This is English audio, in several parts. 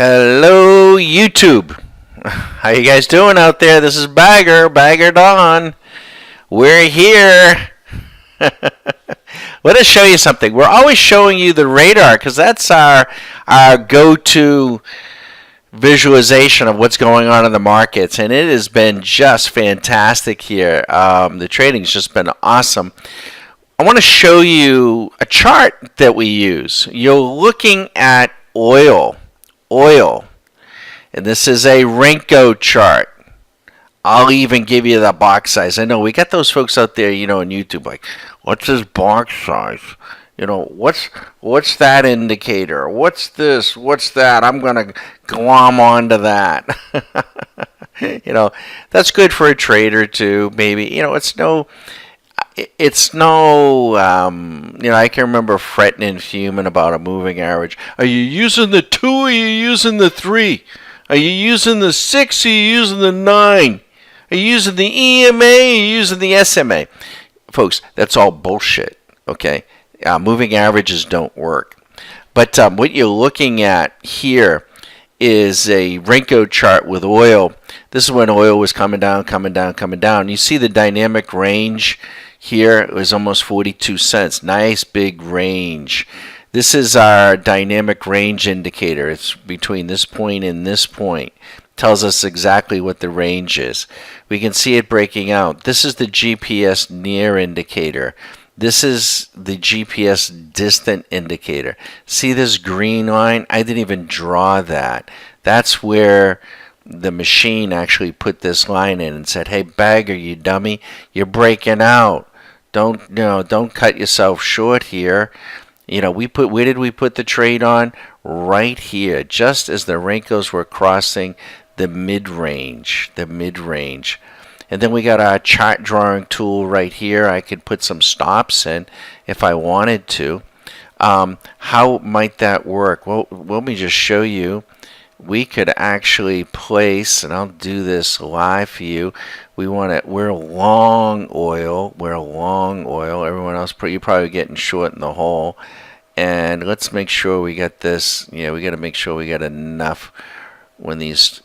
Hello, YouTube. How you guys doing out there? This is Bagger Don. We're here. Let us show you something. We're always showing you the radar because that's our go-to visualization of what's going on in the markets, and it has been just fantastic here. The trading's just been awesome. I want to show you a chart that we use. You're looking at oil, and this is a Renko chart. I'll even give you the box size. I know we got those folks out there, on YouTube, like, what's this box size? What's that indicator? What's this? What's that? I'm gonna glom onto that. That's good for a trader too. Maybe it's no. I can remember fretting and fuming about a moving average. Are you using the 2 or are you using the 3? Are you using the 6 or are you using the 9? Are you using the EMA or are you using the SMA? Folks, that's all bullshit, okay? Moving averages don't work. But what you're looking at here is a Renko chart with oil. This is when oil was coming down. You see the dynamic range here. It was almost 42 cents. Nice big range. This is our dynamic range indicator. It's between this point and this point. Tells us exactly what the range is. We can see it breaking out. This is the GPS near indicator. This is the GPS distant indicator. See this green line? I didn't even draw that. That's where the machine actually put this line in and said, "Hey, Bagger, you dummy, you're breaking out. Don't cut yourself short here." Where did we put the trade on? Right here, just as the Renkos were crossing the mid-range. And then we got our chart drawing tool right here. I could put some stops in if I wanted to. How might that work? Well, let me just show you. We could actually place, and I'll do this live for you. We're long oil. Everyone else, you're probably getting short in the hole. And let's make sure we got this. We got to make sure we got enough when these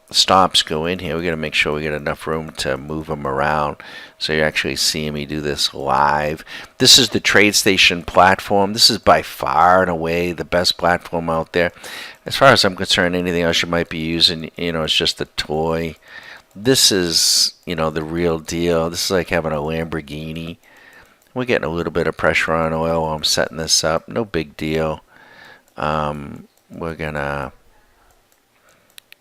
stops go in here. We got to make sure we get enough room to move them around. So you're actually seeing me do this live. This is the TradeStation platform. This is by far and away the best platform out there. As far as I'm concerned, anything else you might be using, it's just a toy. This is, the real deal. This is like having a Lamborghini. We're getting a little bit of pressure on oil while I'm setting this up. No big deal. We're gonna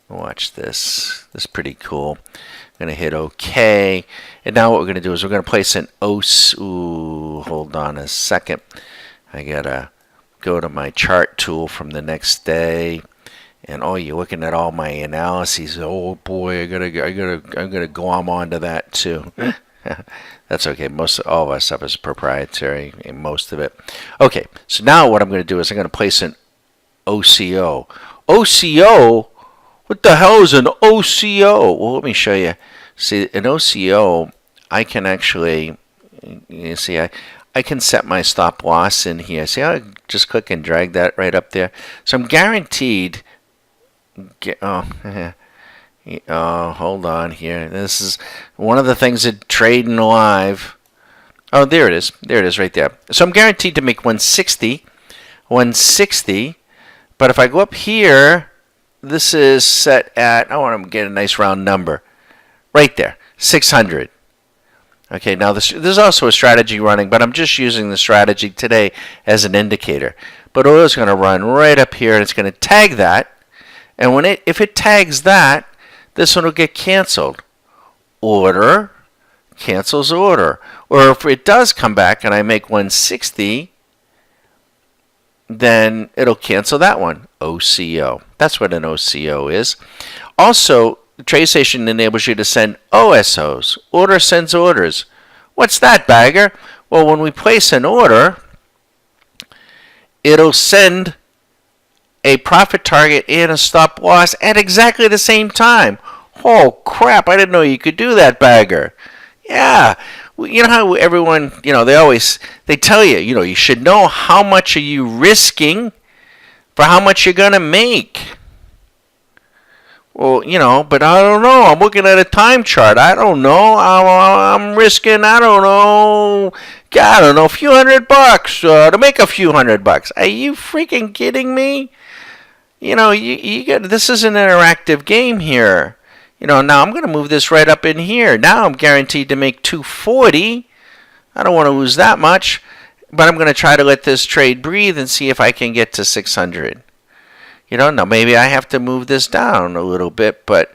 watch this. This is pretty cool. I'm gonna hit OK, and now what we're gonna do is we're gonna place an hold on a second. I gotta go to my chart tool from the next day, and you're looking at all my analyses. Oh boy, I'm gonna glom onto that too. That's okay. All of our stuff is proprietary, most of it. Okay, so now what I'm gonna do is I'm gonna place an OCO. OCO. What the hell is an OCO? Well, let me show you. See, an OCO, I can actually, I can set my stop loss in here. See how I just click and drag that right up there? So I'm guaranteed, hold on here. This is one of the things that trading live. Oh, there it is. There it is right there. So I'm guaranteed to make 160. But if I go up here, this is set at, I want to get a nice round number. Right there, 600. Okay, now there's also a strategy running, but I'm just using the strategy today as an indicator. But oil is going to run right up here, and it's going to tag that. And if it tags that, this one will get canceled. Order, cancels order. Or if it does come back and I make 160, then it'll cancel that one. OCO. That's what an OCO is. Also, TradeStation enables you to send OSOs. Order sends orders. What's that, Bagger? Well, when we place an order, it'll send a profit target and a stop loss at exactly the same time. Oh, crap. I didn't know you could do that, Bagger. Yeah. You know how everyone, they tell you, you should know how much are you risking for how much you're going to make. Well, but I don't know. I'm looking at a time chart. I don't know. I'm risking, I don't know, a few $100 to make a few $100. Are you freaking kidding me? This is an interactive game here. Now I'm going to move this right up in here. Now I'm guaranteed to make 240. I don't want to lose that much, but I'm going to try to let this trade breathe and see if I can get to 600. Now maybe I have to move this down a little bit, but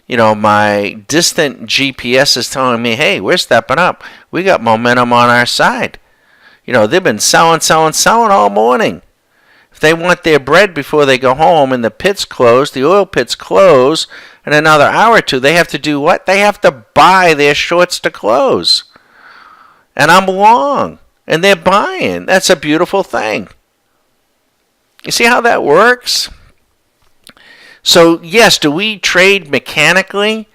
my distant GPS is telling me, hey, we're stepping up. We got momentum on our side. They've been selling all morning. If they want their bread before they go home and the pits close, the oil pits close, in another hour or two, they have to do what? They have to buy their shorts to close. And I'm long, and they're buying. That's a beautiful thing. You see how that works? So, yes, do we trade mechanically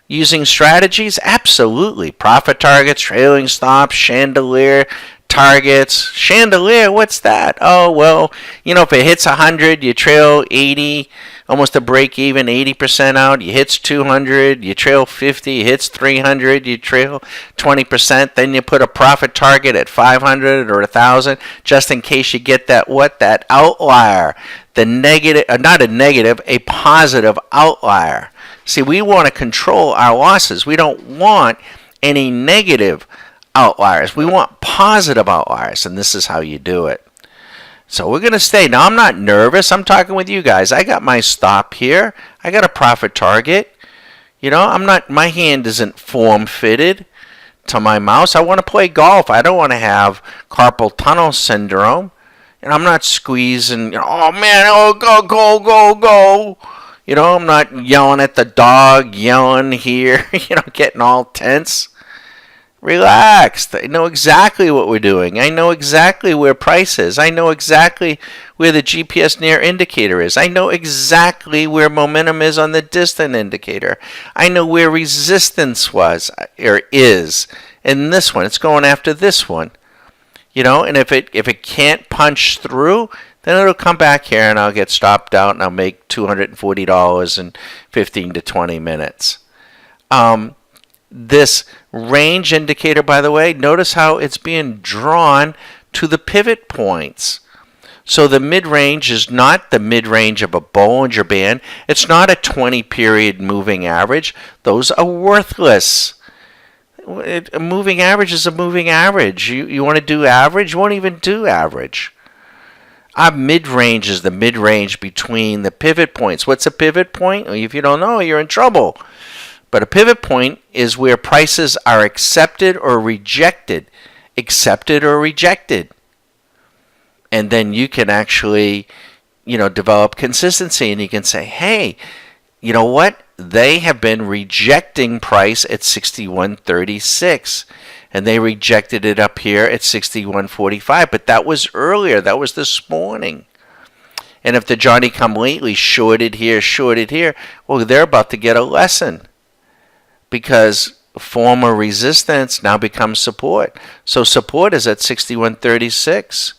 using strategies? Absolutely. Profit targets, trailing stops, chandelier targets. Chandelier, what's that? Oh, well, if it hits 100, you trail 80, almost a break even, 80% out. You hits 200, you trail 50, hits 300, you trail 20%. Then you put a profit target at 500 or 1,000 just in case you get that outlier. The negative, not a negative, a positive outlier. See, we want to control our losses. We don't want any negative outliers. We want positive outliers, and this is how you do it. So we're going to stay. Now, I'm not nervous. I'm talking with you guys. I got my stop here. I got a profit target. My hand isn't form-fitted to my mouse. I want to play golf. I don't want to have carpal tunnel syndrome. And I'm not squeezing, oh man, oh, go, go, go, go. I'm not yelling at the dog, yelling here, getting all tense. Relax. I know exactly what we're doing. I know exactly where price is. I know exactly where the GPS near indicator is. I know exactly where momentum is on the distant indicator. I know where resistance was or is. In this one, it's going after this one. And if it can't punch through, then it'll come back here and I'll get stopped out and I'll make $240 in 15 to 20 minutes. This range indicator, by the way, notice how it's being drawn to the pivot points. So the mid-range is not the mid-range of a Bollinger Band. It's not a 20-period moving average. Those are worthless. A moving average is a moving average. You want to do average? You won't even do average. Our mid-range is the mid-range between the pivot points. What's a pivot point? If you don't know, you're in trouble. But a pivot point is where prices are accepted or rejected. Accepted or rejected. And then you can actually, develop consistency and you can say, hey, you know what? They have been rejecting price at 61.36 and they rejected it up here at 61.45, but that was earlier. That was this morning. And if the Johnny come lately shorted here, well, they're about to get a lesson because former resistance now becomes support. So support is at 61.36.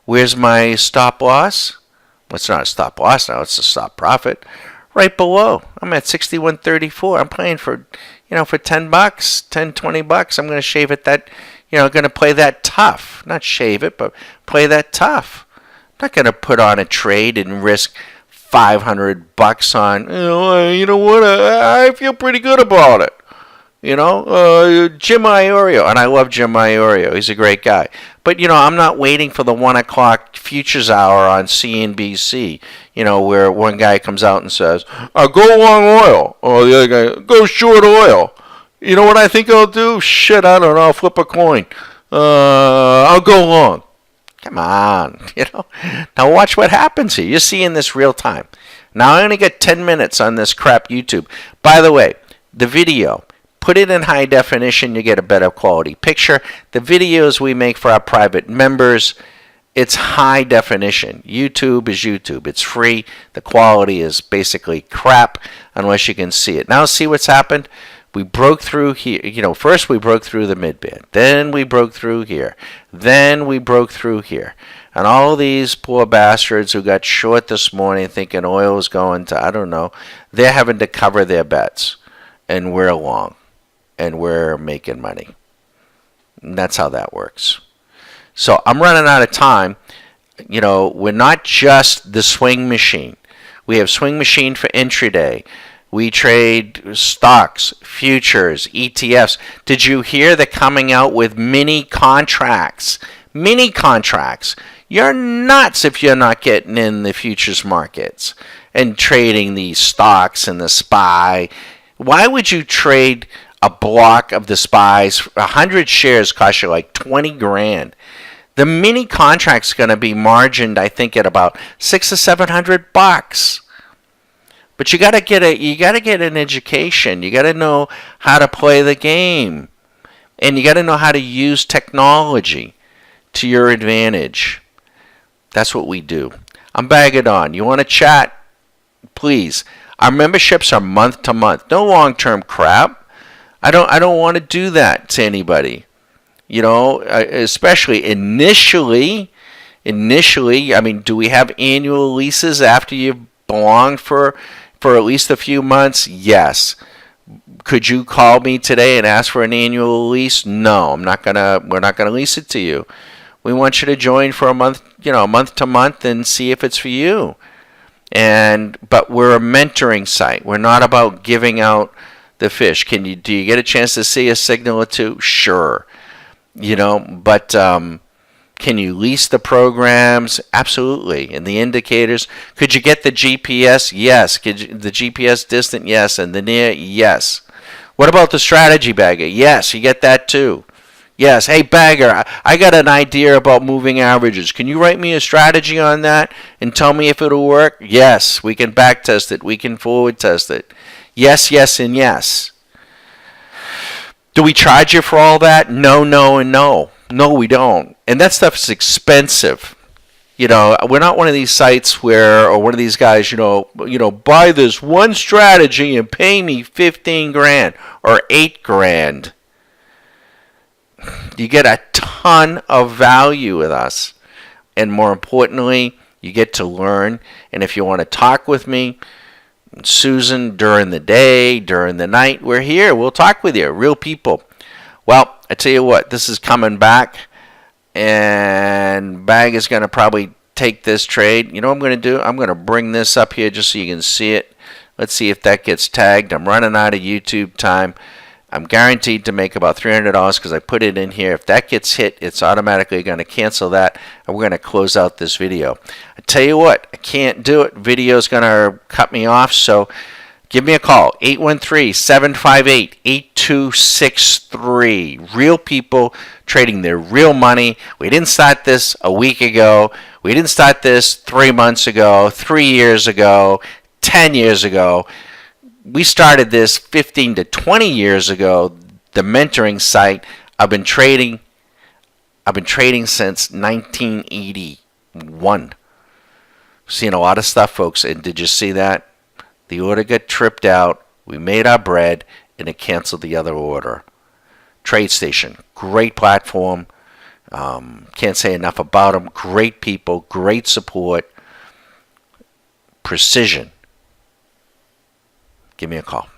Where's my stop loss? Well, it's not a stop loss now, it's a stop profit. Right below. I'm at 61.34. I'm playing for, for $10, $10, $20. I'm going to shave it that, going to play that tough. Not shave it, but play that tough. I'm not going to put on a trade and risk $500 on, you know what, I feel pretty good about it. Jim Iorio, and I love Jim Iorio. He's a great guy. But, I'm not waiting for the 1 o'clock futures hour on CNBC, where one guy comes out and says, go long oil. Or the other guy, go short oil. You know what I think I'll do? Shit, I don't know. I'll flip a coin. I'll go long. Come on, Now watch what happens here. You're seeing this real time. Now I only get 10 minutes on this crap YouTube. By the way, the video. Put it in high definition, you get a better quality picture. The videos we make for our private members, it's high definition. YouTube is YouTube. It's free. The quality is basically crap unless you can see it. Now see what's happened? We broke through here. First we broke through the midband. Then we broke through here. Then we broke through here. And all these poor bastards who got short this morning thinking oil was going to, I don't know, they're having to cover their bets. And we're long. And we're making money. And that's how that works. So I'm running out of time. You know, we're not just the swing machine. We have swing machine for intraday. We trade stocks, futures, ETFs. Did you hear they're coming out with mini contracts? Mini contracts. You're nuts if you're not getting in the futures markets and trading the stocks and the SPY. Why would you trade a block of the SPYs? 100 shares cost you like 20 grand. The mini contract's going to be margined, I think, at about $600 or $700. But you got to get an education. You got to know how to play the game, and you got to know how to use technology to your advantage. That's what we do. I'm Bag It On. You want to chat? Please. Our memberships are month to month. No long-term crap. I don't want to do that to anybody. You know, especially initially, I mean, do we have annual leases after you've belonged for at least a few months? Yes. Could you call me today and ask for an annual lease? No, we're not gonna lease it to you. We want you to join for a month, month to month, and see if it's for you. But we're a mentoring site. We're not about giving out the fish. Do you get a chance to see a signal or two? Sure. But can you lease the programs? Absolutely. And the indicators? Could you get the GPS? Yes. The GPS distant? Yes. And the near? Yes. What about the strategy bagger? Yes, you get that too. Yes. Hey, bagger, I got an idea about moving averages. Can you write me a strategy on that and tell me if it'll work? Yes. We can back test it. We can forward test it. Yes, yes, and yes. Do we charge you for all that? No, no, and no. No, we don't. And that stuff is expensive. We're not one of these sites or one of these guys, buy this one strategy and pay me 15 grand or 8 grand. You get a ton of value with us. And more importantly, you get to learn. And if you want to talk with me, Susan, during the day, during the night, we're here. We'll talk with you. Real people. Well, I tell you what, this is coming back, and Bag is going to probably take this trade. You know what I'm going to do? I'm going to bring this up here just so you can see it. Let's see if that gets tagged. I'm running out of YouTube time. I'm guaranteed to make about $300 because I put it in here. If that gets hit, it's automatically going to cancel that, and we're going to close out this video. I tell you what, I can't do it. Video's going to cut me off, so give me a call, 813-758-8263. Real people trading their real money. We didn't start this a week ago. We didn't start this 3 months ago, 3 years ago, 10 years ago. We started this 15 to 20 years ago, the mentoring site. I've been trading since 1981. Seen a lot of stuff, folks, and did you see that? The order got tripped out, we made our bread, and it canceled the other order. TradeStation, great platform. Can't say enough about them. Great people, great support, precision. Give me a call.